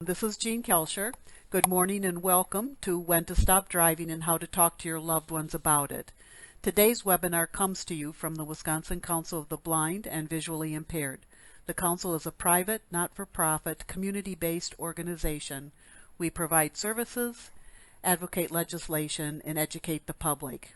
This is Jean Kelscher. Good morning and welcome to When to Stop Driving and How to Talk to Your Loved Ones About It. Today's webinar comes to you from the Wisconsin Council of the Blind and Visually Impaired. The Council is a private, not-for-profit, community-based organization. We provide services, advocate legislation, and educate the public.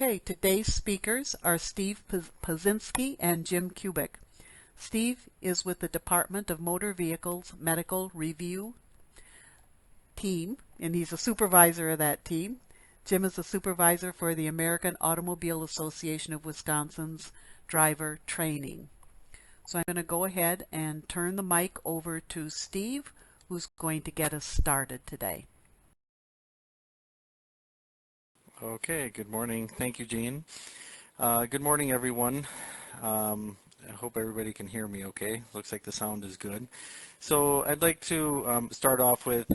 Okay, today's speakers are Steve Pazinski and Jim Kubik. Steve is with the Department of Motor Vehicles Medical Review team, and he's a supervisor of that team. Jim is a supervisor for the American Automobile Association of Wisconsin's driver training. So I'm going to go ahead and turn the mic over to Steve, who's going to get us started today. Okay, good morning. Thank you, Jean. Good morning, everyone. I hope everybody can hear me okay. Looks like the sound is good. So I'd like to start off with,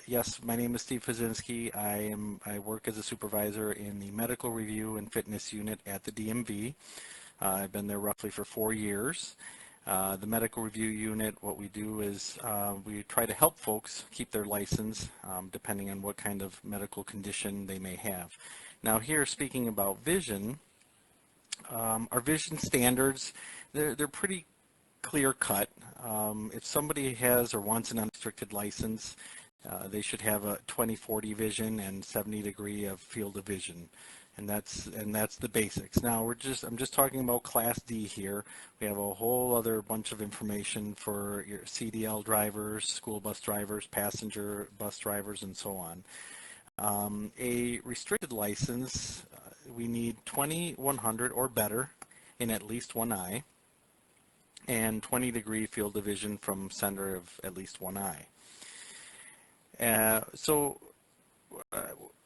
yes, my name is Steve Pazinski. I work as a supervisor in the Medical Review and Fitness Unit at the DMV. I've been there roughly for 4 years. The Medical Review Unit, what we do is we try to help folks keep their license depending on what kind of medical condition they may have. Now here, speaking about vision, our vision standards, they're pretty clear cut. If somebody has or wants an unrestricted license, they should have a 20/40 vision and 70 degree of field of vision. And that's the basics. Now I'm just talking about Class D here. We have a whole other bunch of information for your CDL drivers, school bus drivers, passenger bus drivers, and so on. A restricted license, we need 20/100 or better in at least one eye, and 20 degree field of vision from center of at least one eye.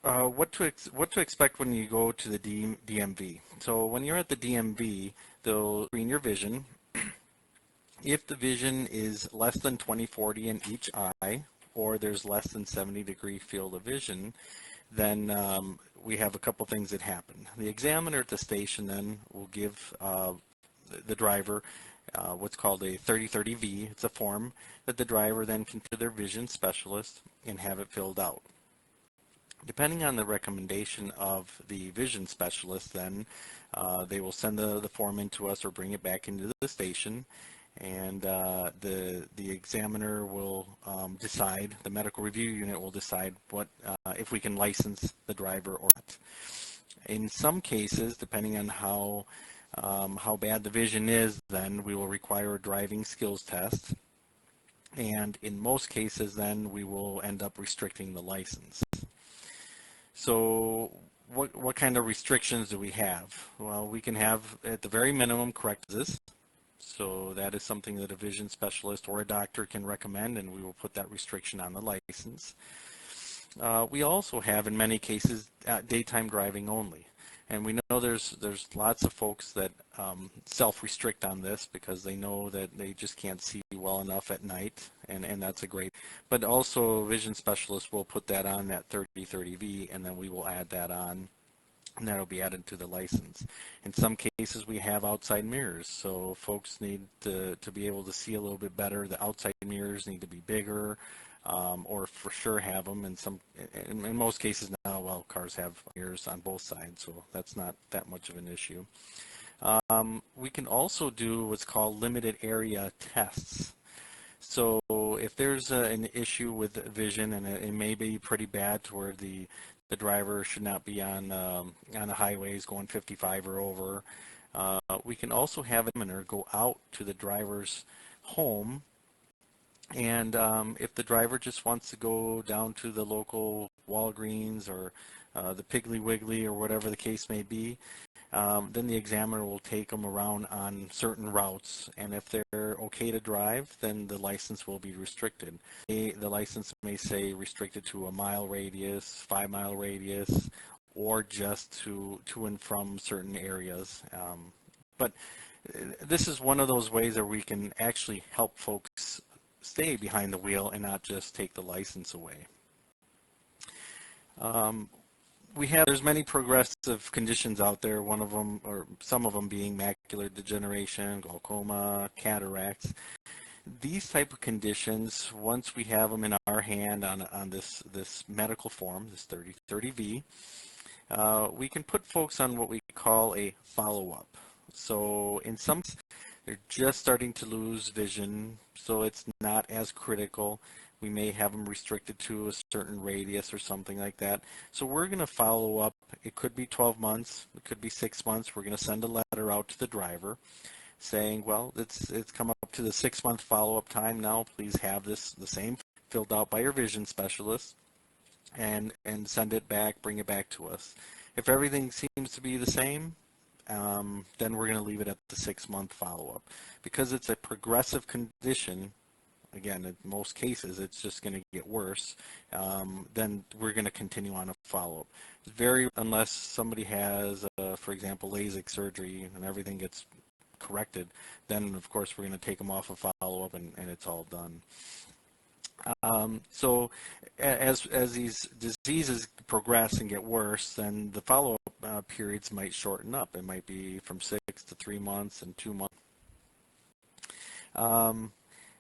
What to expect when you go to the DMV. So when you're at the DMV, they'll screen your vision. If the vision is less than 20/40 in each eye, or there's less than 70 degree field of vision, then we have a couple things that happen. The examiner at the station then will give the driver what's called a 30/30V. It's a form that the driver then can to their vision specialist and have it filled out. Depending on the recommendation of the vision specialist, then they will send the form in to us or bring it back into the station, and the examiner will decide, the medical review unit will decide what if we can license the driver or not. In some cases, depending on how bad the vision is, then we will require a driving skills test, and in most cases then we will end up restricting the license. So what kind of restrictions do we have? Well, we can have, at the very minimum, correctors. So that is something that a vision specialist or a doctor can recommend, and we will put that restriction on the license. We also have, in many cases, daytime driving only. And we know there's lots of folks that self-restrict on this because they know that they just can't see well enough at night, and that's a great. But also, vision specialists will put that on, that 30/30V, and then we will add that on and that'll be added to the license. In some cases, we have outside mirrors, so folks need to be able to see a little bit better. The outside mirrors need to be bigger, or for sure have them. In most cases now, well, cars have mirrors on both sides, so that's not that much of an issue. We can also do what's called limited area tests. So if there's an issue with vision, and it may be pretty bad to where the driver should not be on the highways going 55 or over, we can also have an examiner go out to the driver's home, and if the driver just wants to go down to the local Walgreens or the Piggly Wiggly or whatever the case may be, then the examiner will take them around on certain routes, and if they're okay to drive, then the license will be restricted. The license may say restricted to a mile radius, 5-mile radius, or just to and from certain areas. But this is one of those ways where we can actually help folks stay behind the wheel and not just take the license away. There's many progressive conditions out there, one of them, or some of them being macular degeneration, glaucoma, cataracts. These type of conditions, once we have them in our hand on this medical form, this 3030V, we can put folks on what we call a follow-up. So in some, they're just starting to lose vision, so it's not as critical. We may have them restricted to a certain radius or something like that. So we're going to follow up. It could be 12 months. It could be 6 months. We're going to send a letter out to the driver saying, well, it's come up to the 6-month follow-up time now. Please have the same filled out by your vision specialist and send it back, bring it back to us. If everything seems to be the same, then we're going to leave it at the 6-month follow-up. Because it's a progressive condition, again, in most cases, it's just going to get worse, then we're going to continue on a follow-up. Unless somebody has, for example, LASIK surgery and everything gets corrected, then of course we're going to take them off a follow-up and it's all done. So as these diseases progress and get worse, then the follow-up periods might shorten up. It might be from 6 to 3 months and 2 months.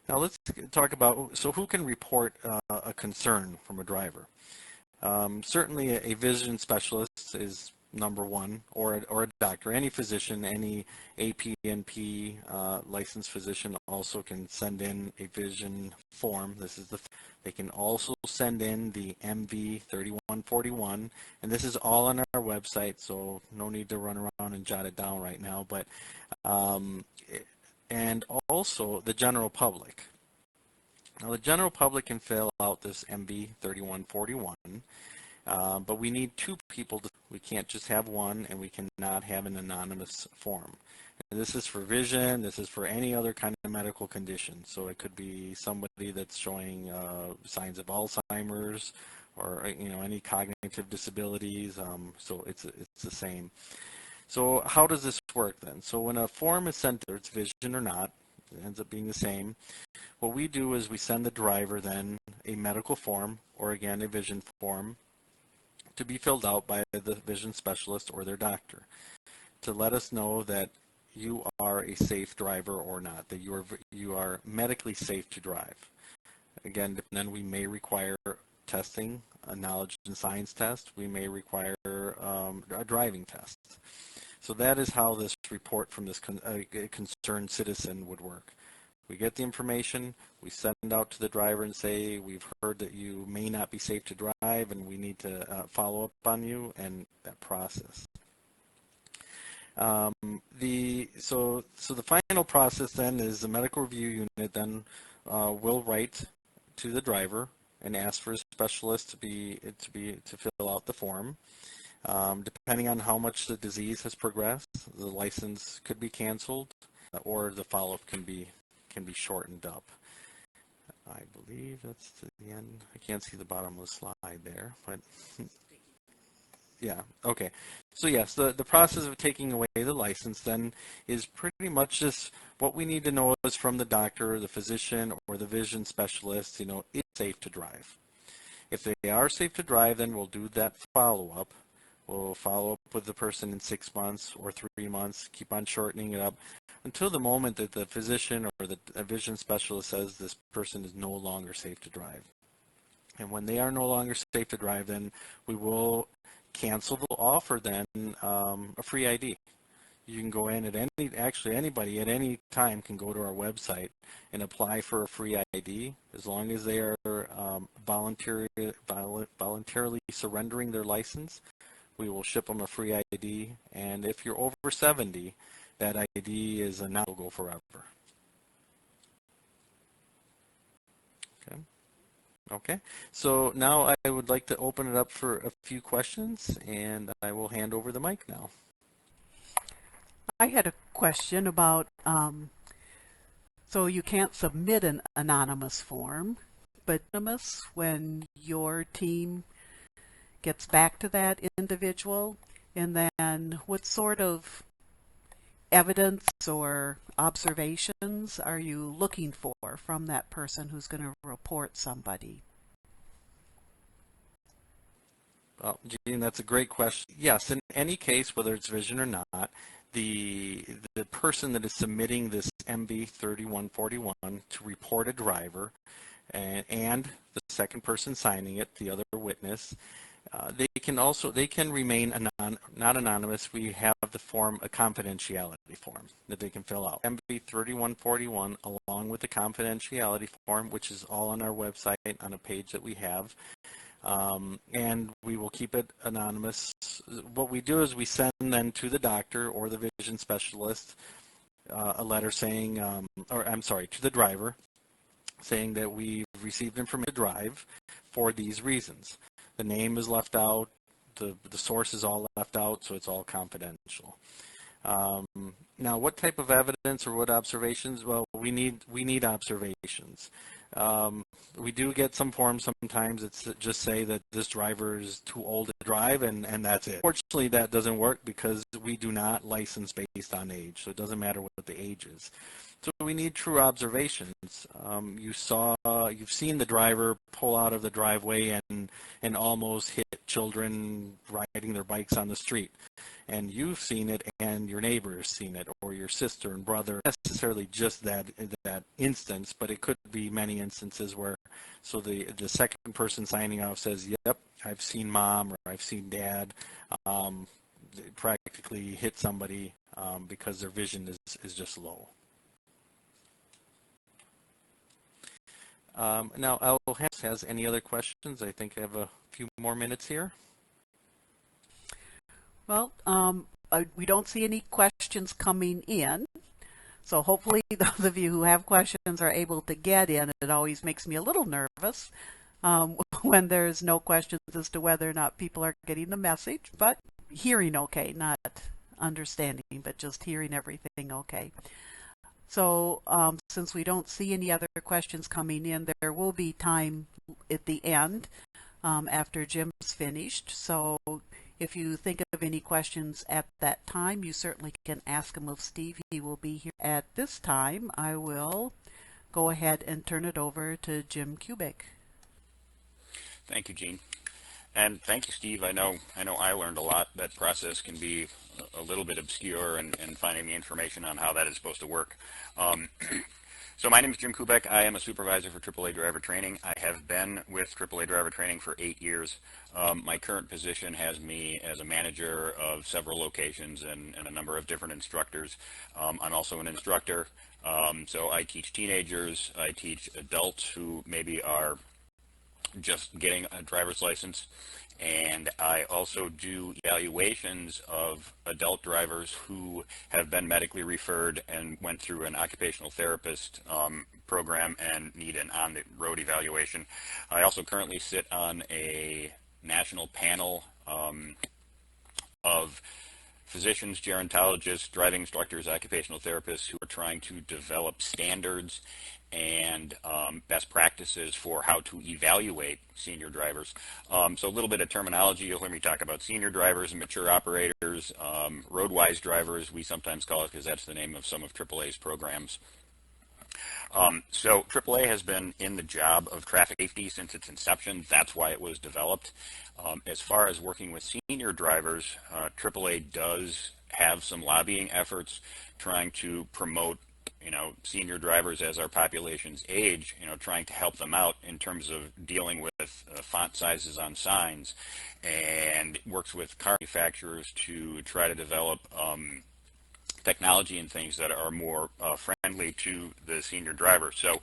Now let's talk about, so who can report a concern from a driver? Certainly a vision specialist is number one, or a doctor. Any physician, any APNP licensed physician also can send in a vision form. They can also send in the MV3141, and this is all on our website, so no need to run around and jot it down right now. But and also the general public. Now the general public can fill out this MV3141, but we need 2 people. We can't just have one, and we cannot have an anonymous form. And this is for vision. This is for any other kind of medical condition. So it could be somebody that's showing signs of Alzheimer's, or any cognitive disabilities. So it's the same. So how does this work then? So when a form is sent, whether it's vision or not, it ends up being the same. What we do is we send the driver then a medical form, or again a vision form, to be filled out by the vision specialist or their doctor, to let us know that you are a safe driver or not, that you are medically safe to drive. Again, then we may require testing, a knowledge and science test. We may require a driving test. So that is how this report from this concerned citizen would work. We get the information, we send out to the driver and say, we've heard that you may not be safe to drive and we need to follow up on you, and that process. So the final process then is the medical review unit then will write to the driver and ask for a specialist to fill out the form. Depending on how much the disease has progressed, the license could be canceled, or the follow-up can be shortened up. I believe that's to the end. I can't see the bottom of the slide there, but yeah, okay. So yes, the process of taking away the license then is pretty much just what we need to know is from the doctor, the physician, or the vision specialist, it's safe to drive. If they are safe to drive, then we'll do that follow-up. We'll follow up with the person in 6 months or 3 months, keep on shortening it up until the moment that the physician or the vision specialist says this person is no longer safe to drive. And when they are no longer safe to drive, then we will cancel the offer then a free ID. You can go in at anybody at any time can go to our website and apply for a free ID as long as they are voluntarily surrendering their license. We will ship them a free ID, and if you're over 70, that ID is a no-go forever. Okay. Okay. So now I would like to open it up for a few questions, and I will hand over the mic now. I had a question about, so you can't submit an anonymous form, but anonymous when your team gets back to that individual, and then what sort of evidence or observations are you looking for from that person who's going to report somebody? Well, Jean, that's a great question. Yes, in any case, whether it's vision or not, the person that is submitting this MB 3141 to report a driver and the second person signing it, the other witness, they can remain not anonymous. We have the form, a confidentiality form that they can fill out. MB 3141 along with the confidentiality form, which is all on our website on a page that we have. And we will keep it anonymous. What we do is we send then to the doctor or the vision specialist a letter saying, to the driver, saying that we've received information to drive for these reasons. The name is left out, the source is all left out, so it's all confidential. Now, what type of evidence or what observations? Well, we need observations. We do get some forms sometimes that just say that this driver is too old to drive, and that's it. Fortunately, that doesn't work because we do not license based on age, so it doesn't matter what the age is. So we need true observations. You've seen the driver pull out of the driveway and almost hit children riding their bikes on the street. And you've seen it, and your neighbor has seen it, or your sister and brother. Not necessarily just that instance, but it could be many instances where, so the second person signing off says, "Yep, I've seen mom or I've seen dad practically hit somebody because their vision is just low." Now, Al has any other questions? I think I have a few more minutes here. Well, we don't see any questions coming in, so hopefully those of you who have questions are able to get in. It always makes me a little nervous when there's no questions as to whether or not people are getting the message, but hearing okay, not understanding, but just hearing everything okay. So since we don't see any other questions coming in, there will be time at the end after Jim's finished. So if you think of any questions at that time, you certainly can ask them of Steve. He will be here. At this time, I will go ahead and turn it over to Jim Kubik. Thank you, Jean. And thank you, Steve. I know I learned a lot. That process can be a little bit obscure and finding the information on how that is supposed to work. So my name is Jim Kubik. I am a supervisor for AAA Driver Training. I have been with AAA Driver Training for 8 years. My current position has me as a manager of several locations and a number of different instructors. I'm also an instructor. So I teach teenagers. I teach adults who maybe are just getting a driver's license, and I also do evaluations of adult drivers who have been medically referred and went through an occupational therapist program and need an on-the-road evaluation. I also currently sit on a national panel of physicians, gerontologists, driving instructors, occupational therapists who are trying to develop standards and best practices for how to evaluate senior drivers. So a little bit of terminology, you'll hear me talk about senior drivers and mature operators, roadwise drivers, we sometimes call it because that's the name of some of AAA's programs. So AAA has been in the job of traffic safety since its inception. That's why it was developed. As far as working with senior drivers, AAA does have some lobbying efforts trying to promote, senior drivers as our populations age, trying to help them out in terms of dealing with font sizes on signs, and works with car manufacturers to try to develop technology and things that are more friendly to the senior driver. So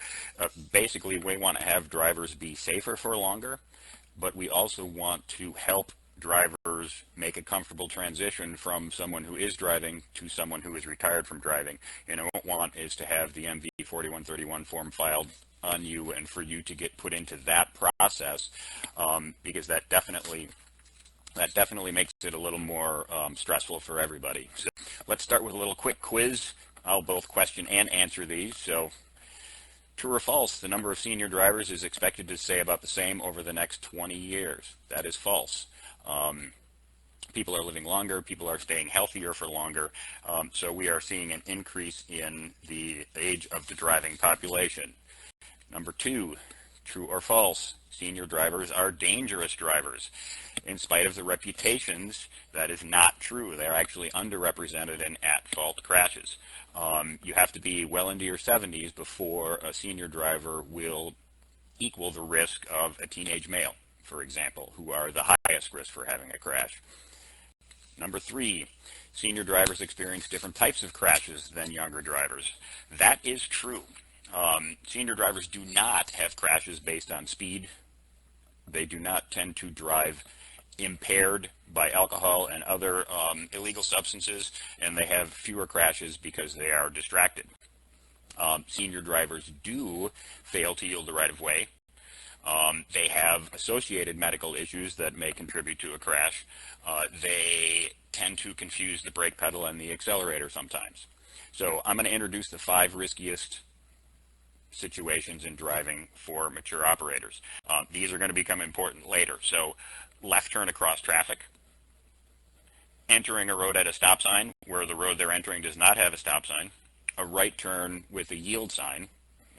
basically we want to have drivers be safer for longer, but we also want to help drivers make a comfortable transition from someone who is driving to someone who is retired from driving. And what we want is to have the MV 4131 form filed on you and for you to get put into that process, because that definitely makes it a little more stressful for everybody. So let's start with a little quick quiz. I'll both question and answer these. So true or false, the number of senior drivers is expected to stay about the same over the next 20 years. That is false. People are living longer, people are staying healthier for longer, so we are seeing an increase in the age of the driving population. Number two, true or false, senior drivers are dangerous drivers. In spite of the reputations, that is not true. They're actually underrepresented in at-fault crashes. You have to be well into your 70s before a senior driver will equal the risk of a teenage male, for example, who are the highest risk for having a crash. Number three, senior drivers experience different types of crashes than younger drivers. That is true. Senior drivers do not have crashes based on speed. They do not tend to drive impaired by alcohol and other illegal substances, and they have fewer crashes because they are distracted. Senior drivers do fail to yield the right of way. They have associated medical issues that may contribute to a crash. They tend to confuse the brake pedal and the accelerator sometimes. So I'm going to introduce the 5 riskiest situations in driving for mature operators. These are going to become important later. So left turn across traffic, entering a road at a stop sign where the road they're entering does not have a stop sign, a right turn with a yield sign.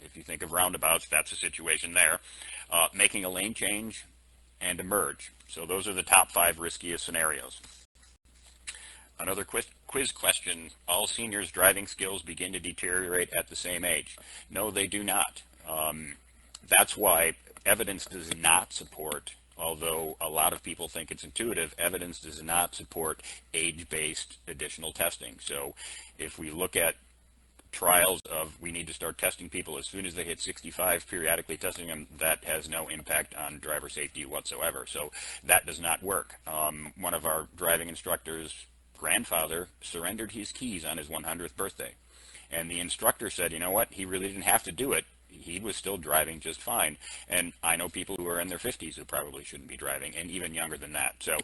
If you think of roundabouts, that's a situation there. Making a lane change and a merge. So those are the top 5 riskiest scenarios. Another quiz question, all seniors' driving skills begin to deteriorate at the same age. No, they do not. That's why evidence does not support, although a lot of people think it's intuitive, evidence does not support age-based additional testing. So if we look at trials of we need to start testing people as soon as they hit 65, periodically testing them, that has no impact on driver safety whatsoever. So that does not work. One of our driving instructors' grandfather surrendered his keys on his 100th birthday. And the instructor said, you know what, he really didn't have to do it. He was still driving just fine. And I know people who are in their 50s who probably shouldn't be driving, and even younger than that. So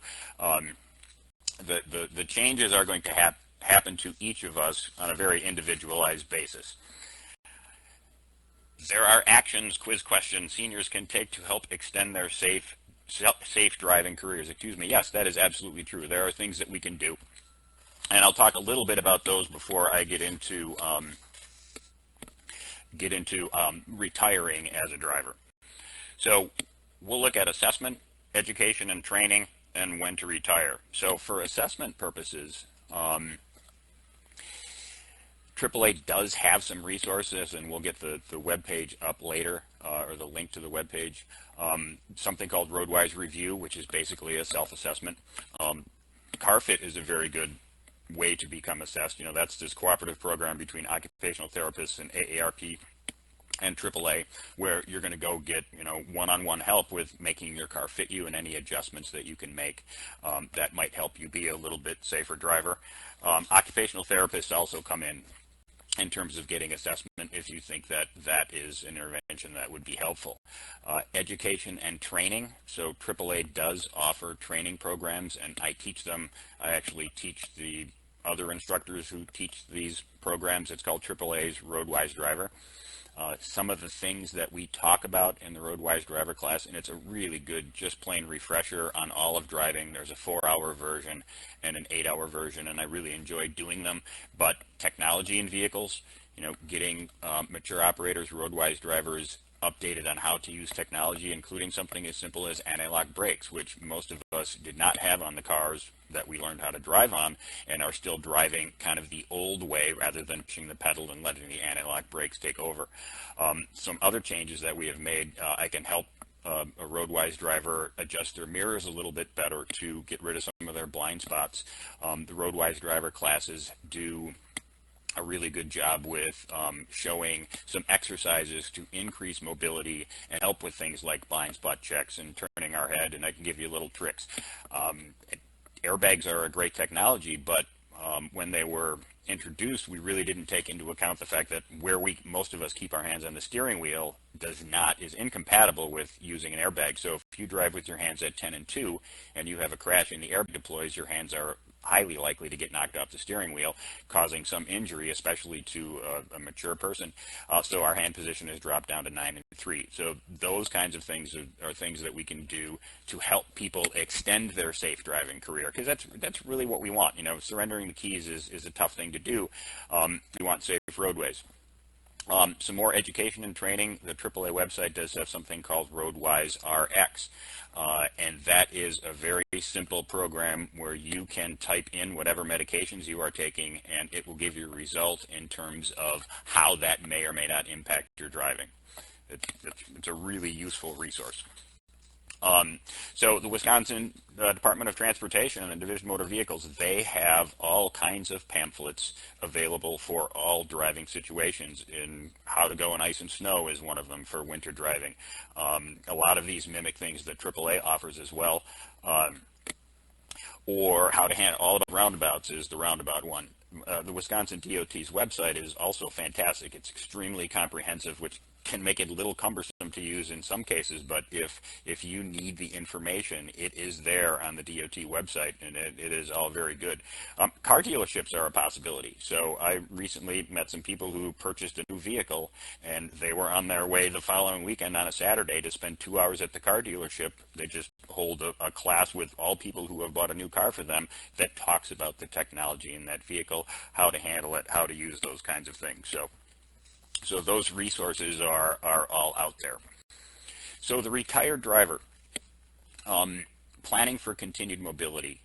the changes are going to happen to each of us on a very individualized basis. There are actions, quiz question, seniors can take to help extend their safe driving careers. Yes, that is absolutely true. There are things that we can do. And I'll talk a little bit about those before I get into retiring as a driver. So we'll look at assessment, education, and training, and when to retire. So for assessment purposes, AAA does have some resources, and we'll get the webpage up later, or the link to the webpage. Something called RoadWise Review, which is basically a self-assessment. CarFit is a very good way to become assessed. That's this cooperative program between occupational therapists and AARP and AAA, where you're going to go get one-on-one help with making your car fit you and any adjustments that you can make that might help you be a little bit safer driver. Occupational therapists also come in terms of getting assessment if you think that is an intervention that would be helpful. Education and training. So AAA does offer training programs, and I teach them. I actually teach the other instructors who teach these programs. It's called AAA's RoadWise Driver. Some of the things that we talk about in the RoadWise Driver class, and it's a really good, just plain refresher on all of driving. There's a 4-hour version and an 8-hour version, and I really enjoy doing them. But technology in vehicles, getting mature operators, roadwise drivers updated on how to use technology, including something as simple as anti-lock brakes, which most of us did not have on the cars that we learned how to drive on, and are still driving kind of the old way rather than pushing the pedal and letting the anti-lock brakes take over. Some other changes that we have made, I can help a roadwise driver adjust their mirrors a little bit better to get rid of some of their blind spots. The roadwise driver classes do a really good job with showing some exercises to increase mobility and help with things like blind spot checks and turning our head, and I can give you little tricks. Airbags are a great technology, but when they were introduced, we really didn't take into account the fact that where most of us keep our hands on the steering wheel is incompatible with using an airbag. So if you drive with your hands at 10 and 2 and you have a crash and the airbag deploys, your hands are highly likely to get knocked off the steering wheel, causing some injury, especially to a mature person. So our hand position has dropped down to 9 and 3. So those kinds of things are things that we can do to help people extend their safe driving career, because that's really what we want. Surrendering the keys is a tough thing to do. We want safe roadways. Some more education and training. The AAA website does have something called Roadwise RX, and that is a very simple program where you can type in whatever medications you are taking, and it will give you a result in terms of how that may or may not impact your driving. It's a really useful resource. So the Wisconsin Department of Transportation and the Division of Motor Vehicles, they have all kinds of pamphlets available for all driving situations. In how to go in ice and snow is one of them for winter driving. A lot of these mimic things that AAA offers as well. Or how to handle all about roundabouts is the roundabout one. The Wisconsin DOT's website is also fantastic. It's extremely comprehensive, which can make it a little cumbersome to use in some cases, but if you need the information, it is there on the DOT website, and it is all very good. Car dealerships are a possibility. So I recently met some people who purchased a new vehicle, and they were on their way the following weekend on a Saturday to spend 2 hours at the car dealership. They just hold a class with all people who have bought a new car for them that talks about the technology in that vehicle, how to handle it, how to use those kinds of things. So those resources are all out there. So the retired driver, planning for continued mobility,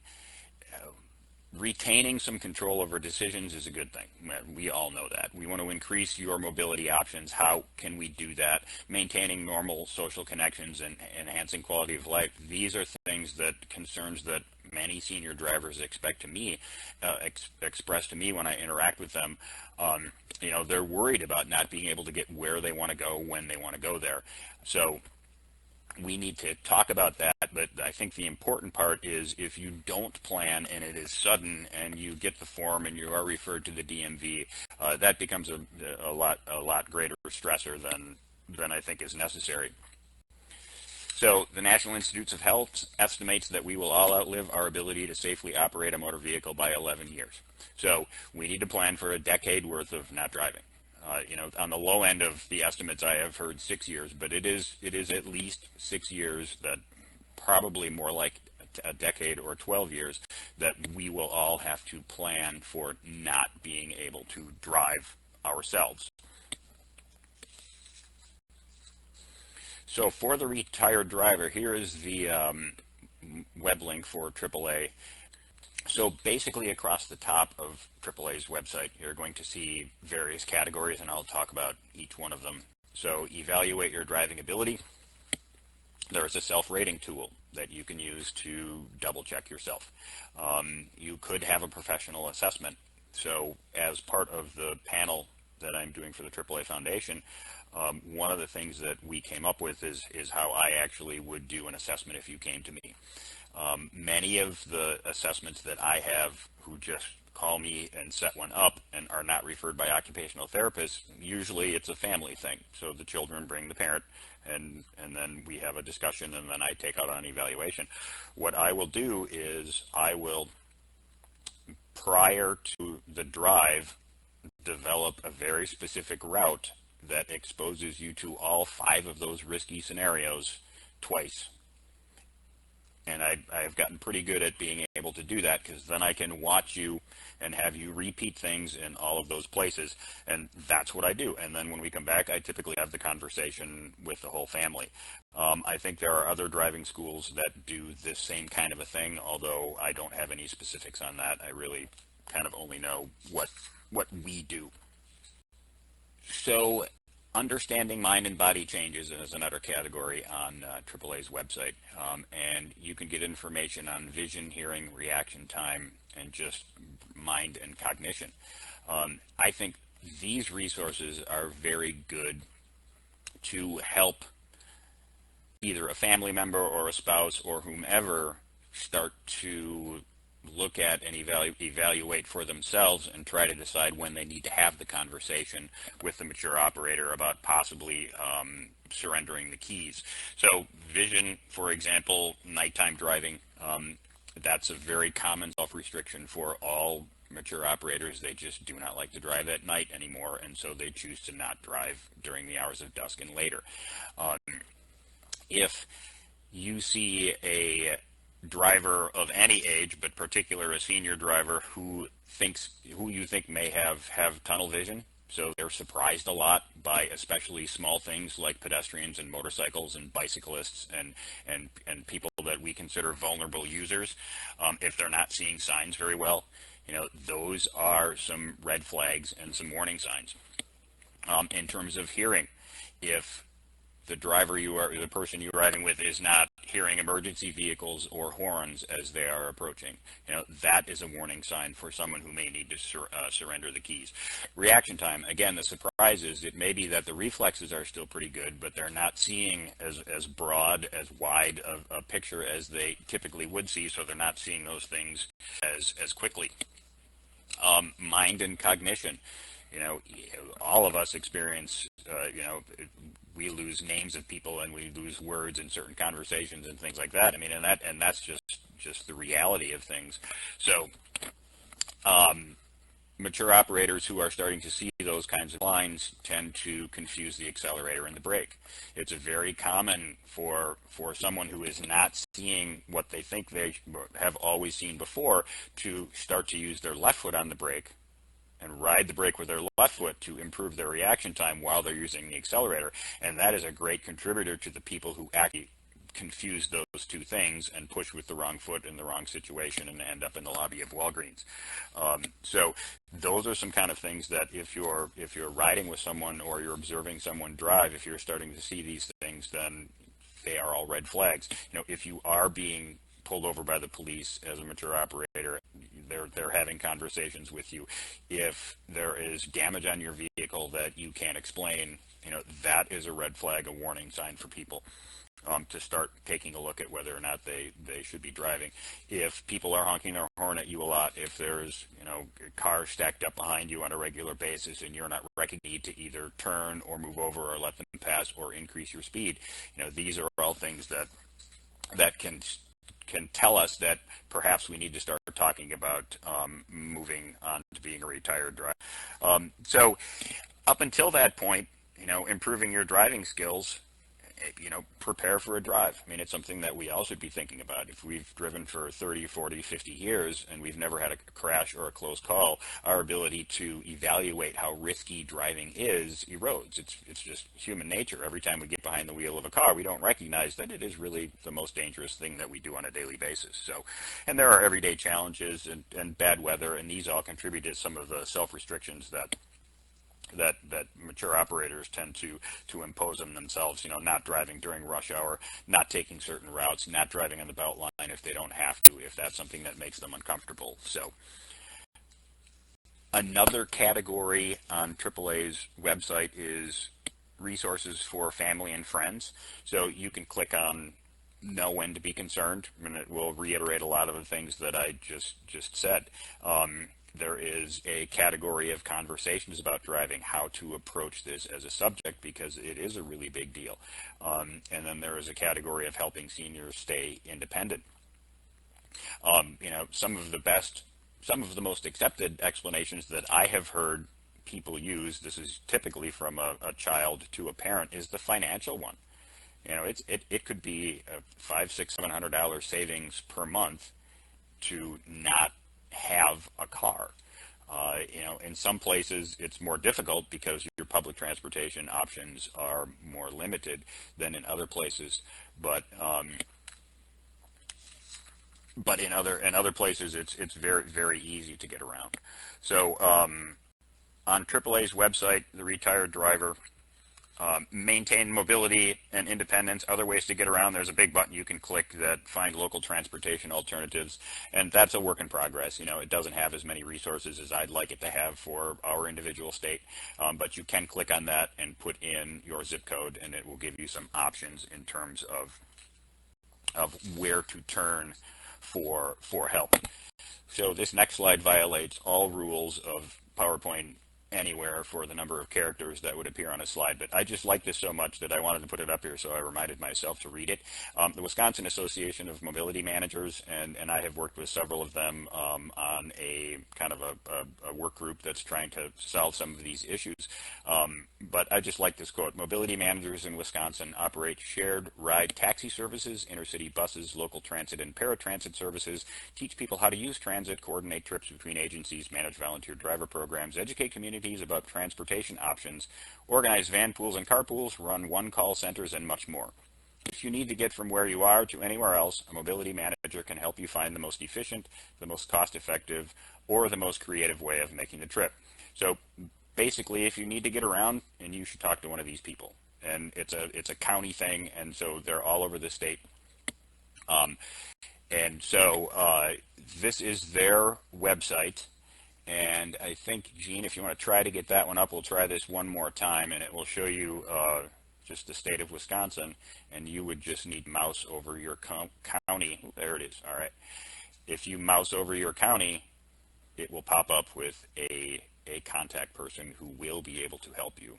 retaining some control over decisions is a good thing. We all know that. We want to increase your mobility options. How can we do that? Maintaining normal social connections and enhancing quality of life. These are concerns that many senior drivers express to me when I interact with them. They're worried about not being able to get where they want to go when they want to go there. So we need to talk about that, but I think the important part is if you don't plan and it is sudden and you get the form and you are referred to the DMV, that becomes a lot greater stressor than I think is necessary. So the National Institutes of Health estimates that we will all outlive our ability to safely operate a motor vehicle by 11 years. So we need to plan for a decade worth of not driving. On the low end of the estimates, I have heard 6 years, but it is at least 6 years, that probably more like a decade or 12 years, that we will all have to plan for not being able to drive ourselves. So for the retired driver, here is the web link for AAA. So basically across the top of AAA's website, you're going to see various categories, and I'll talk about each one of them. So evaluate your driving ability. There is a self-rating tool that you can use to double-check yourself. You could have a professional assessment. So as part of the panel that I'm doing for the AAA Foundation, one of the things that we came up with is how I actually would do an assessment if you came to me. Many of the assessments that I have who just call me and set one up and are not referred by occupational therapists, usually it's a family thing. So the children bring the parent, and then we have a discussion, and then I take out an evaluation. What I will do is I will, prior to the drive, develop a very specific route that exposes you to all 5 of those risky scenarios twice. And I've gotten pretty good at being able able to do that, because then I can watch you and have you repeat things in all of those places, and that's what I do. And then when we come back, I typically have the conversation with the whole family. I think there are other driving schools that do this same kind of a thing, although I don't have any specifics on that. I really kind of only know what we do. So understanding mind and body changes is another category on AAA's website, and you can get information on vision, hearing, reaction time, and just mind and cognition. I think these resources are very good to help either a family member or a spouse or whomever start to look at and evaluate for themselves and try to decide when they need to have the conversation with the mature operator about possibly surrendering the keys. So vision, for example, nighttime driving, that's a very common self-restriction for all mature operators. They just do not like to drive at night anymore, and so they choose to not drive during the hours of dusk and later. If you see a driver of any age, but particularly a senior driver who you think may have tunnel vision, so they're surprised a lot by especially small things like pedestrians and motorcycles and bicyclists and people that we consider vulnerable users, if they're not seeing signs very well, those are some red flags and some warning signs. In terms of hearing, if the person you're riding with is not hearing emergency vehicles or horns as they are approaching, that is a warning sign for someone who may need to surrender the keys. Reaction time, again, the surprise is it may be that the reflexes are still pretty good, but they're not seeing as broad, as wide a picture as they typically would see, so they're not seeing those things as quickly. Mind and cognition, all of us experience, we lose names of people and we lose words in certain conversations and things like that. I mean, and that's just the reality of things. So, mature operators who are starting to see those kinds of lines tend to confuse the accelerator and the brake. It's very common for someone who is not seeing what they think they have always seen before to start to use their left foot on the brake and ride the brake with their left foot to improve their reaction time while they're using the accelerator. And that is a great contributor to the people who actually confuse those two things and push with the wrong foot in the wrong situation and end up in the lobby of Walgreens. So those are some kind of things that if you're riding with someone or you're observing someone drive, if you're starting to see these things, then they are all red flags. If you are being pulled over by the police as a mature operator, they're having conversations with you. If there is damage on your vehicle that you can't explain, that is a red flag, a warning sign for people to start taking a look at whether or not they should be driving. If people are honking their horn at you a lot, if there's cars stacked up behind you on a regular basis and you're not recognizing to either turn or move over or let them pass or increase your speed, these are all things that can tell us that perhaps we need to start talking about moving on to being a retired driver. So up until that point, improving your driving skills, prepare for a drive. I mean, it's something that we all should be thinking about. If we've driven for 30, 40, 50 years and we've never had a crash or a close call, our ability to evaluate how risky driving is erodes. It's just human nature. Every time we get behind the wheel of a car, we don't recognize that it is really the most dangerous thing that we do on a daily basis. So, and there are everyday challenges and bad weather, and these all contribute to some of the self-restrictions that mature operators tend to impose on themselves, not driving during rush hour, not taking certain routes, not driving on the belt line if they don't have to, if that's something that makes them uncomfortable. So another category on AAA's website is resources for family and friends. So you can click on know when to be concerned, and it will reiterate a lot of the things that I just said. There is a category of conversations about driving, how to approach this as a subject, because it is a really big deal. And then there is a category of helping seniors stay independent. Some of the most accepted explanations that I have heard people use, this is typically from a child to a parent, is the financial one. It could be a $500, $600, $700 savings per month to not have a car. You know, in some places it's more difficult because your public transportation options are more limited than in other places. But in other places it's very easy to get around. So on AAA's website, the retired driver, maintain mobility and independence, other ways to get around. There's a big button you can click that find local transportation alternatives, and that's a work in progress. You know, it doesn't have as many resources as I'd like it to have for our individual state, but you can click on that and put in your zip code, and it will give you some options in terms of where to turn for help. So this next slide violates all rules of PowerPoint Anywhere for the number of characters that would appear on a slide, but I just like this so much that I wanted to put it up here, so I reminded myself to read it. The Wisconsin Association of Mobility Managers, and I have worked with several of them on a kind of a work group that's trying to solve some of these issues. But I just like this quote: mobility managers in Wisconsin operate shared ride taxi services, intercity buses, local transit and paratransit services, teach people how to use transit, coordinate trips between agencies, manage volunteer driver programs, educate communities about transportation options, organize van pools and carpools, run one-call centers, and much more. If you need to get from where you are to anywhere else, a mobility manager can help you find the most efficient, the most cost-effective, or the most creative way of making the trip. So basically, if you need to get around, and you should talk to one of these people. And it's a county thing, and so they're all over the state. And so this is their website. And I think, Gene, if you want to try to get that one up, we'll try this one more time, and it will show you just the state of Wisconsin, and you would just need to mouse over your county. There it is. All right. If you mouse over your county, it will pop up with a contact person who will be able to help you.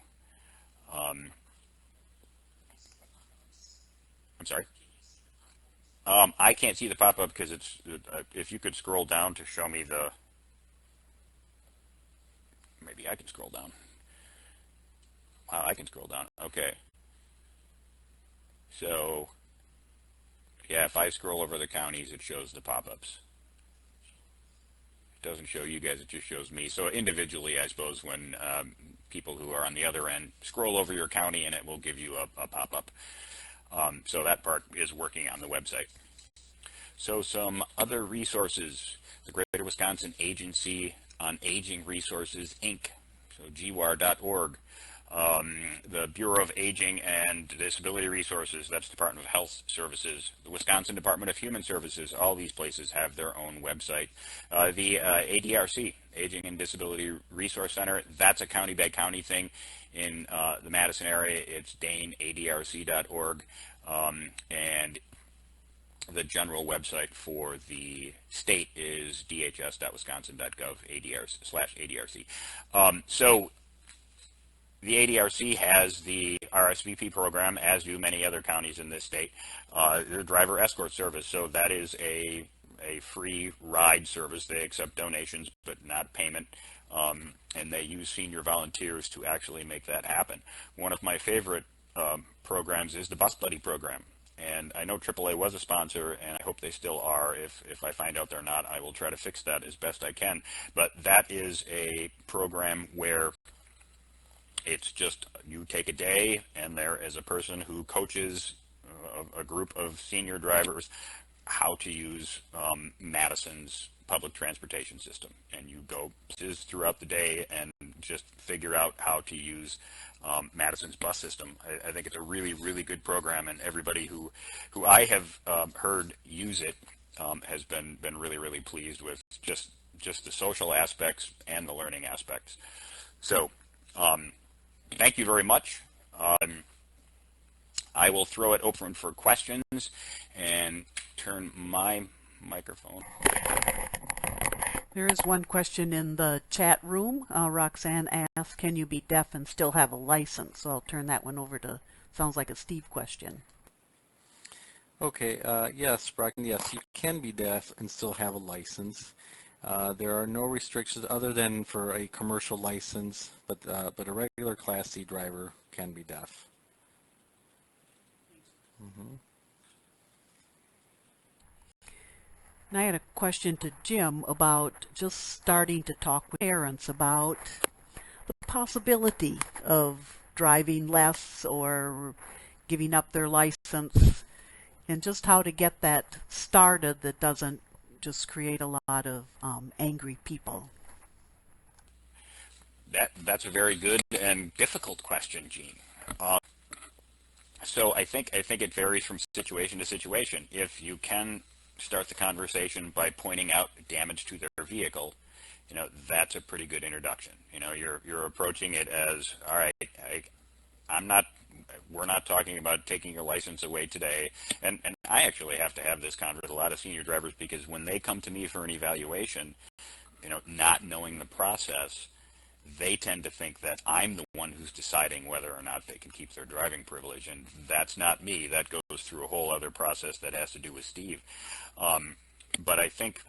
I'm sorry? I can't see the pop-up because it's, if you could scroll down to show me the, maybe I can scroll down. Wow, I can scroll down. Okay. So, yeah, if I scroll over the counties, it shows the pop-ups. It doesn't show you guys, it just shows me. So individually, I suppose, when people who are on the other end scroll over your county, and it will give you a pop-up. So that part is working on the website. So some other resources: the Greater Wisconsin Agency on Aging Resources, Inc., so gwar.org. The Bureau of Aging and Disability Resources, that's Department of Health Services. The Wisconsin Department of Human Services, all these places have their own website. The ADRC, Aging and Disability Resource Center, that's a county-by-county thing. In the Madison area, it's daneadrc.org. And the general website for the state is dhs.wisconsin.gov/ADRC. So the ADRC has the RSVP program, as do many other counties in this state. The driver escort service, so that is a free ride service. They accept donations, but not payment. And they use senior volunteers to actually make that happen. One of my favorite programs is the Bus Buddy program. And I know AAA was a sponsor, and I hope they still are. If I find out they're not, I will try to fix that as best I can. But that is a program where it's just, you take a day, and there is a person who coaches a group of senior drivers how to use Madison's public transportation system. And you go places throughout the day and just figure out how to use Madison's bus system. I think it's a really, really good program, and everybody who I have heard use it has been really, really pleased with just the social aspects and the learning aspects. So thank you very much. I will throw it open for questions and turn my microphone. There is one question in the chat room. Roxanne asks, can you be deaf and still have a license? So I'll turn that one over to, sounds like a Steve question. Okay, yes, Brockton, yes, you can be deaf and still have a license. There are no restrictions other than for a commercial license, but a regular Class C driver can be deaf. Mm-hmm. And I had a question to Jim about just starting to talk with parents about the possibility of driving less or giving up their license, and just how to get that started that doesn't just create a lot of angry people. That's a very good and difficult question, Gene. So I think it varies from situation to situation. If you can start the conversation by pointing out damage to their vehicle, that's a pretty good introduction. You're approaching it as, all right, we're not talking about taking your license away today. And I actually have to have this conversation with a lot of senior drivers, because when they come to me for an evaluation, not knowing the process, they tend to think that I'm the one who's deciding whether or not they can keep their driving privilege, and that's not me. That goes through a whole other process that has to do with Steve. But I think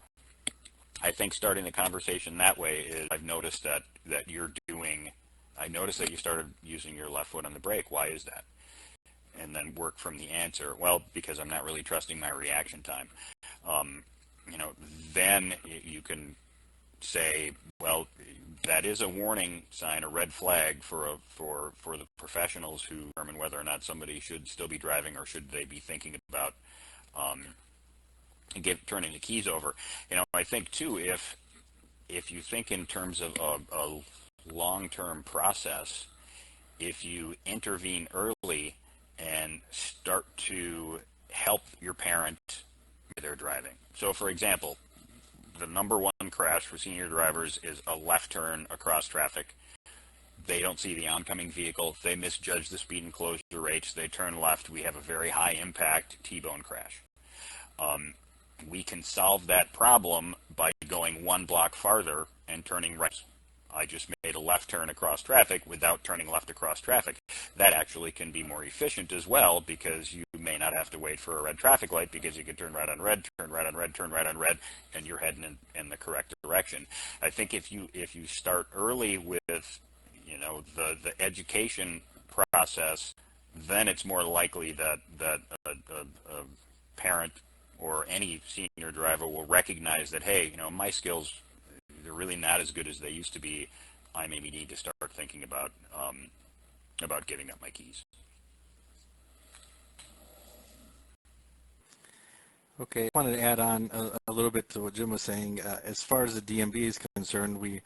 starting the conversation that way is, I've noticed that you're doing. I noticed that you started using your left foot on the brake. Why is that? And then work from the answer. Well, because I'm not really trusting my reaction time. Then you can say, well, that is a warning sign, a red flag for the professionals who determine whether or not somebody should still be driving, or should they be thinking about turning the keys over. I think too, if you think in terms of a long-term process, if you intervene early and start to help your parent with their driving. So, for example, the number one crash for senior drivers is a left turn across traffic. They don't see the oncoming vehicle. They misjudge the speed and closure rates. They turn left. We have a very high impact T-bone crash. We can solve that problem by going one block farther and turning right. I just made a left turn across traffic without turning left across traffic. That actually can be more efficient as well, because you may not have to wait for a red traffic light, because you can turn right on red, turn right on red, turn right on red, and you're heading in the correct direction. I think if you start early with the education process, then it's more likely that a parent or any senior driver will recognize that, hey, my skills, they're really not as good as they used to be. I maybe need to start thinking about giving up my keys. Okay, I wanted to add on a little bit to what Jim was saying. As far as the DMV is concerned, we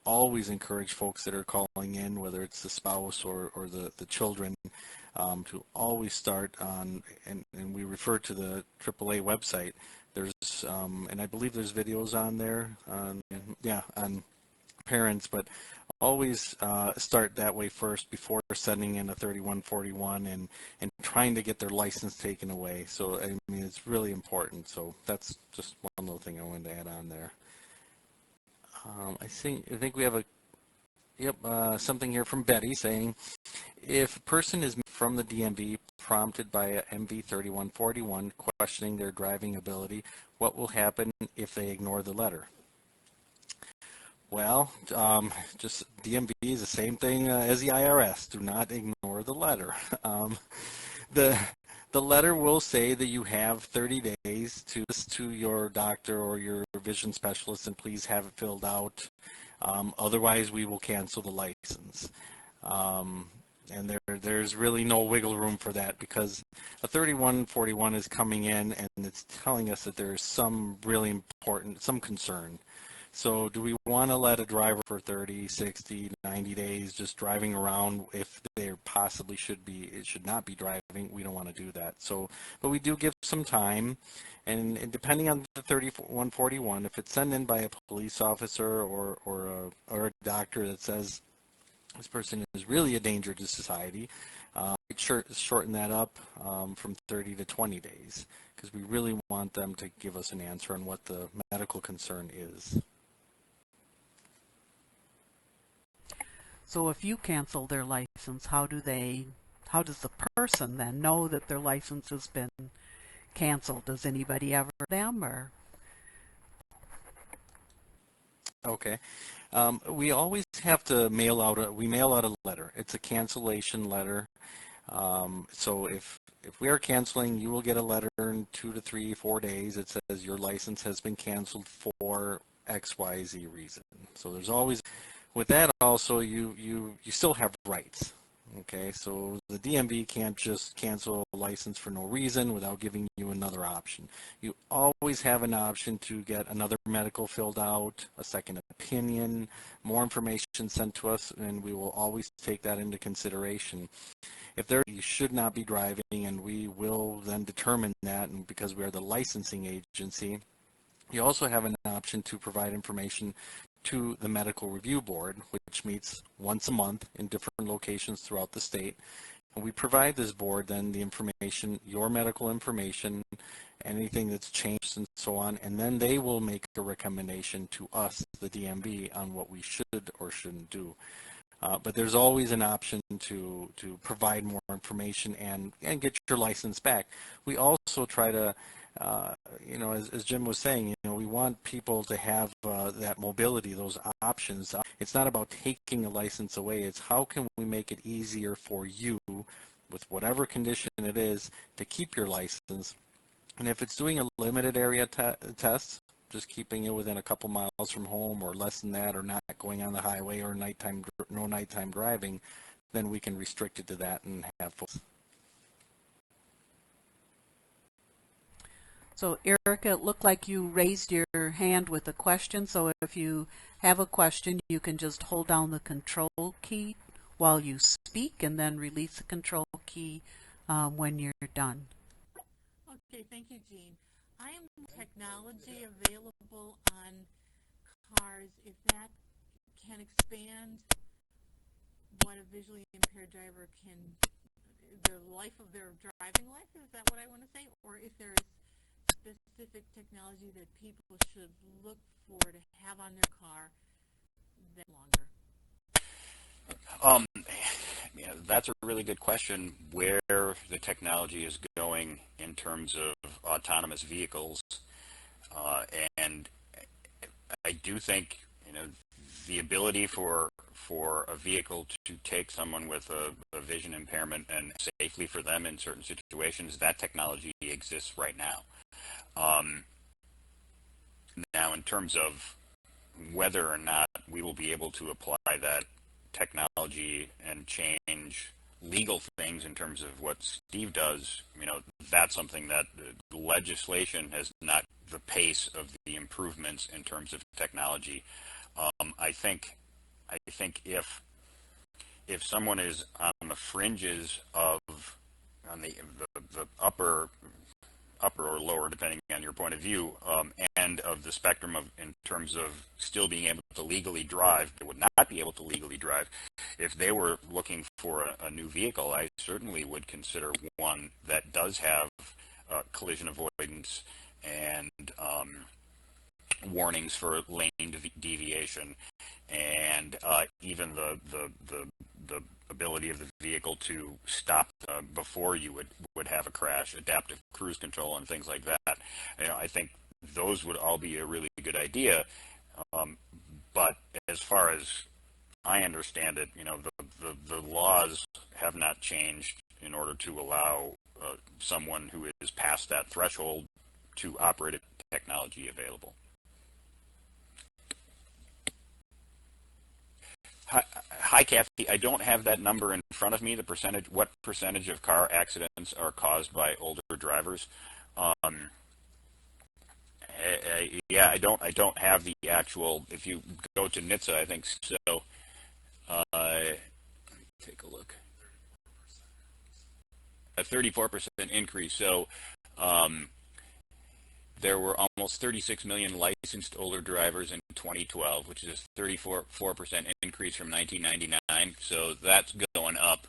always encourage folks that are calling in, whether it's the spouse or the children, to always start on, and we refer to the AAA website. There's, and I believe there's videos on there, on parents, but always start that way first before sending in a 3141 and trying to get their license taken away. So, I mean, it's really important. So that's just one little thing I wanted to add on there. I think we have something here from Betty saying, if a person is from the DMV prompted by a MV 3141 questioning their driving ability, what will happen if they ignore the letter? Well, just DMV is the same thing as the IRS. Do not ignore the letter. The letter will say that you have 30 days to your doctor or your vision specialist, and please have it filled out. Otherwise, we will cancel the license. And there's really no wiggle room for that, because a 3141 is coming in and it's telling us that there's some really important, some concern. So do we want to let a driver for 30, 60, 90 days just driving around if they possibly should not be driving? We don't want to do that. So, but we do give some time, and depending on the 3141, if it's sent in by a police officer or a doctor that says this person is really a danger to society, shorten that up from 30 to 20 days, because we really want them to give us an answer on what the medical concern is. So if you cancel their license, how does the person then know that their license has been canceled? Does anybody ever them or? Okay. We always have to mail out a letter. It's a cancellation letter. So if if we are canceling, you will get a letter in 2 to 3, 4 days. It says your license has been canceled for XYZ reason. So there's always, with that also, you still have rights. Okay, so the DMV can't just cancel a license for no reason without giving you another option. You always have an option to get another medical filled out, a second opinion, more information sent to us, and we will always take that into consideration. If there, you should not be driving, and we will then determine that, and because we are the licensing agency, you also have an option to provide information to the Medical Review Board, which meets once a month in different locations throughout the state. And we provide this board then the information, your medical information, anything that's changed and so on, and then they will make a recommendation to us, the DMV, on what we should or shouldn't do. But there's always an option to provide more information and get your license back. We also try to, as Jim was saying, we want people to have that mobility, those options. It's not about taking a license away. It's how can we make it easier for you, with whatever condition it is, to keep your license. And if it's doing a limited area test, just keeping it within a couple miles from home or less than that, or not going on the highway or no nighttime driving, then we can restrict it to that and have full. So Erica, it looked like you raised your hand with a question, so if you have a question, you can just hold down the control key while you speak and then release the control key when you're done. Okay, thank you, Jean. I am technology available on cars, if that can expand what a visually impaired driver can, their life of their driving life, is that what I want to say? Or if there is specific technology that people should look for to have on their car that longer? That's a really good question, where the technology is going in terms of autonomous vehicles. And I do think, the ability for a vehicle to take someone with a vision impairment and safely for them in certain situations, that technology exists right now. Now, in terms of whether or not we will be able to apply that technology and change legal things in terms of what Steve does, that's something that the legislation has not the pace of the improvements in terms of technology. I think if someone is on the fringes of, on the upper or lower, depending on your point of view, end of the spectrum in terms of still being able to legally drive, they would not be able to legally drive. If they were looking for a new vehicle, I certainly would consider one that does have collision avoidance and warnings for lane deviation, and even the ability of the vehicle to stop before you would have a crash, adaptive cruise control and things like that. I think those would all be a really good idea. But as far as I understand it, the laws have not changed in order to allow someone who is past that threshold to operate a technology available. Hi, Kathy. I don't have that number in front of me. What percentage of car accidents are caused by older drivers? Yeah, I don't have the actual. If you go to NHTSA, I think so. Take a look. A 34% increase. So there were almost 36 million licensed older drivers in 2012, which is a 34% increase from 1999. So that's going up.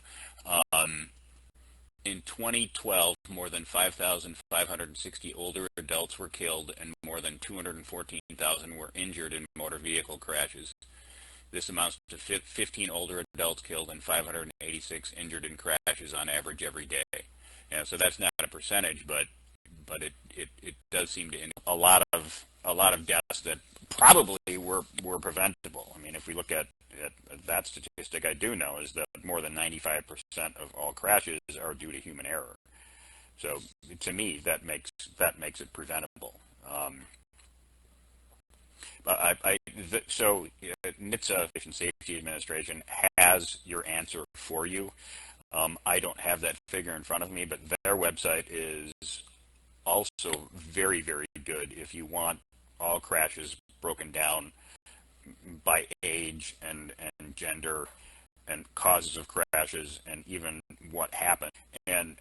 In 2012, more than 5,560 older adults were killed and more than 214,000 were injured in motor vehicle crashes. This amounts to 15 older adults killed and 586 injured in crashes on average every day. So that's not a percentage, but it does seem to indicate a lot of deaths that probably were preventable. I mean, if we look at that statistic, I do know is that more than 95% of all crashes are due to human error. So to me, that makes it preventable. So NHTSA, Patient Safety Administration, has your answer for you. I don't have that figure in front of me, but their website is also very, very good if you want all crashes broken down by age and gender and causes of crashes and even what happened. And,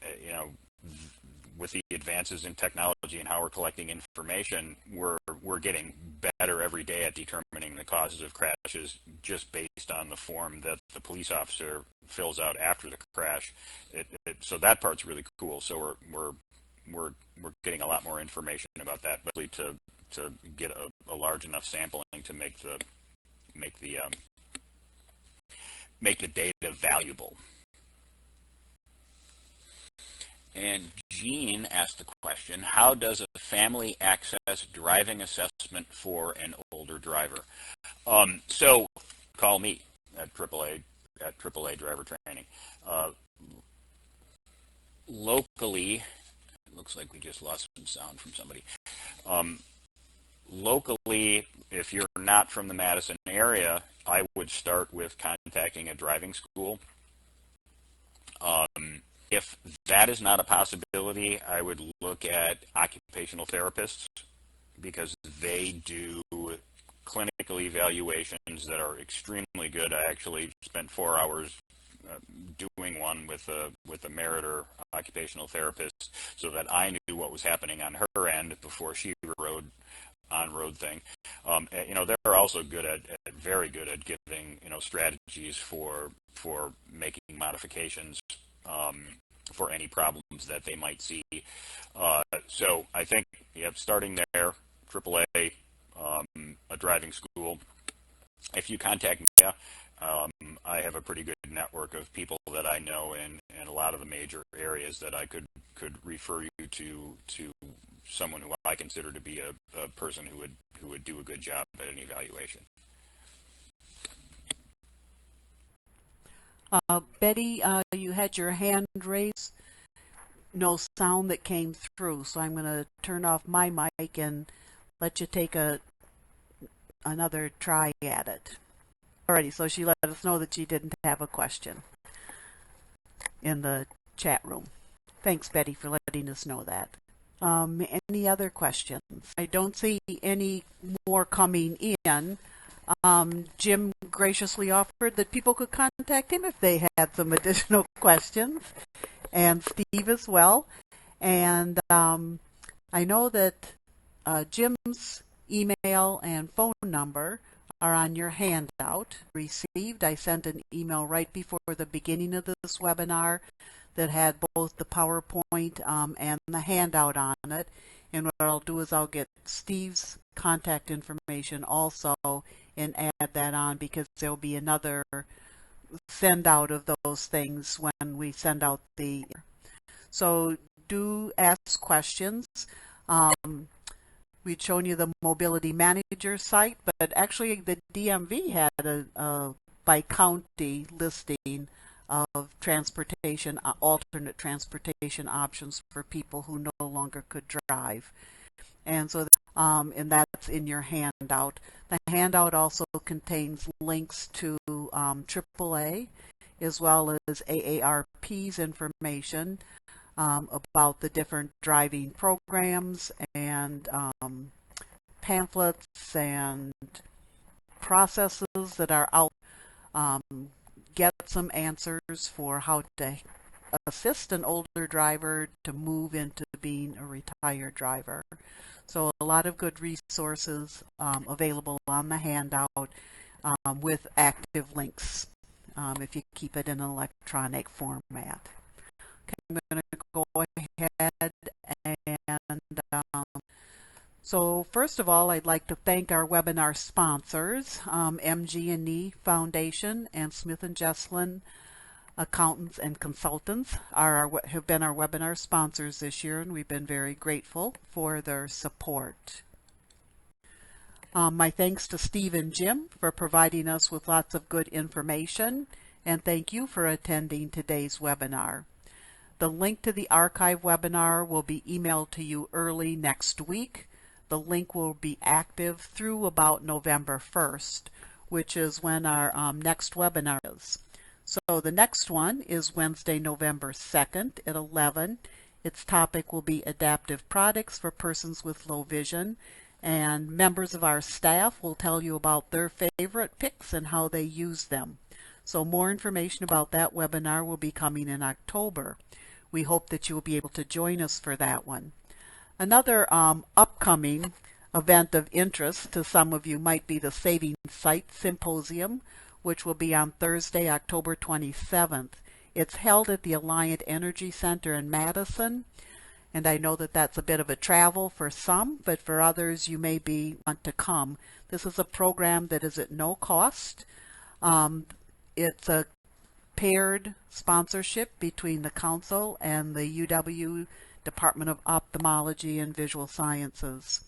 with the advances in technology and how we're collecting information, we're getting better every day at determining the causes of crashes just based on the form that the police officer fills out after the crash. So that part's really cool. So we're getting a lot more information about that, but to get a large enough sampling to make the data valuable. And Jean asked the question, how does a family access driving assessment for an older driver? So call me at AAA Driver Training. Locally, it looks like we just lost some sound from somebody. Locally, if you're not from the Madison area, I would start with contacting a driving school. If that is not a possibility, I would look at occupational therapists because they do clinical evaluations that are extremely good. I actually spent 4 hours doing one with a Meritor occupational therapist so that I knew what was happening on her end before she rode on-road thing. They're also very good at giving strategies for making modifications for any problems that they might see. So I think starting there, AAA, a driving school. If you contact me, I have a pretty good network of people that I know in a lot of the major areas that I could refer you to someone who I consider to be a person who would do a good job at an evaluation. Betty, you had your hand raised. No sound that came through, so I'm going to turn off my mic and let you take another try at it. Alrighty, so she let us know that she didn't have a question in the chat room. Thanks, Betty, for letting us know that. Any other questions? I don't see any more coming in. Jim graciously offered that people could contact him if they had some additional questions, and Steve as well. And I know that Jim's email and phone number are on your handout received. I sent an email right before the beginning of this webinar that had both the PowerPoint and the handout on it. And what I'll do is I'll get Steve's contact information also and add that on, because there'll be another send out of those things when we send out the. So do ask questions. We'd shown you the Mobility Manager site, but actually the DMV had a by county listing of transportation, alternate transportation options for people who no longer could drive. And so, and that's in your handout. The handout also contains links to AAA as well as AARP's information about the different driving programs and pamphlets and processes that are out. Get some answers for how to assist an older driver to move into being a retired driver. So a lot of good resources available on the handout with active links if you keep it in an electronic format. Okay, I'm going to go ahead and so first of all, I'd like to thank our webinar sponsors, MG&E Foundation and Smith & Jesslin Accountants and Consultants have been our webinar sponsors this year, and we've been very grateful for their support. My thanks to Steve and Jim for providing us with lots of good information, and thank you for attending today's webinar. The link to the archive webinar will be emailed to you early next week. The link will be active through about November 1st, which is when our next webinar is. So the next one is Wednesday, November 2nd at 11. Its topic will be adaptive products for persons with low vision, and members of our staff will tell you about their favorite picks and how they use them. So more information about that webinar will be coming in October. We hope that you will be able to join us for that one. Another upcoming event of interest to some of you might be the Saving Sight Symposium, which will be on Thursday, October 27th. It's held at the Alliant Energy Center in Madison, and I know that that's a bit of a travel for some, but for others you may want to come. This is a program that is at no cost. It's a paired sponsorship between the Council and the UW Department of Ophthalmology and Visual Sciences.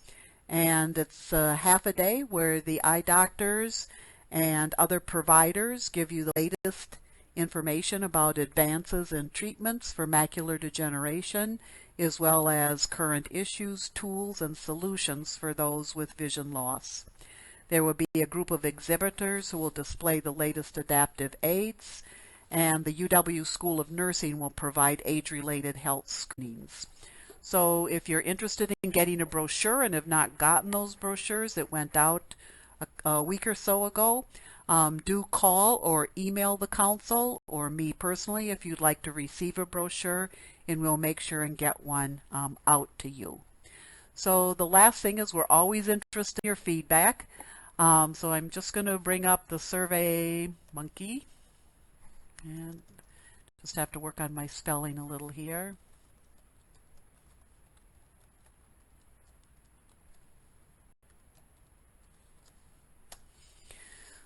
And it's a half a day where the eye doctors and other providers give you the latest information about advances in treatments for macular degeneration, as well as current issues, tools, and solutions for those with vision loss. There will be a group of exhibitors who will display the latest adaptive aids, and the UW School of Nursing will provide age-related health screenings. So if you're interested in getting a brochure and have not gotten those brochures that went out a week or so ago, do call or email the Council or me personally if you'd like to receive a brochure, and we'll make sure and get one out to you. So the last thing is we're always interested in your feedback. So I'm just going to bring up the Survey Monkey, and just have to work on my spelling a little here.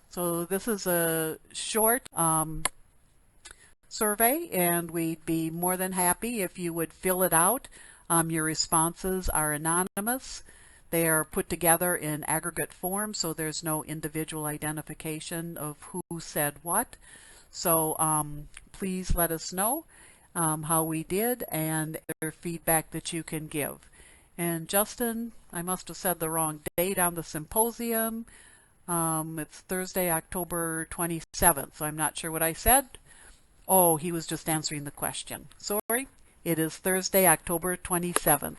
So this is a short survey, and we'd be more than happy if you would fill it out. Your responses are anonymous. They are put together in aggregate form, so there's no individual identification of who said what. So please let us know how we did and other feedback that you can give. And Justin, I must have said the wrong date on the symposium. It's Thursday, October 27th, so I'm not sure what I said. Oh, he was just answering the question. Sorry. It is Thursday, October 27th.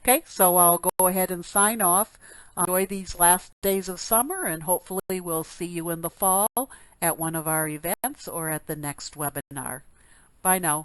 Okay, so I'll go ahead and sign off. Enjoy these last days of summer, and hopefully we'll see you in the fall at one of our events or at the next webinar. Bye now.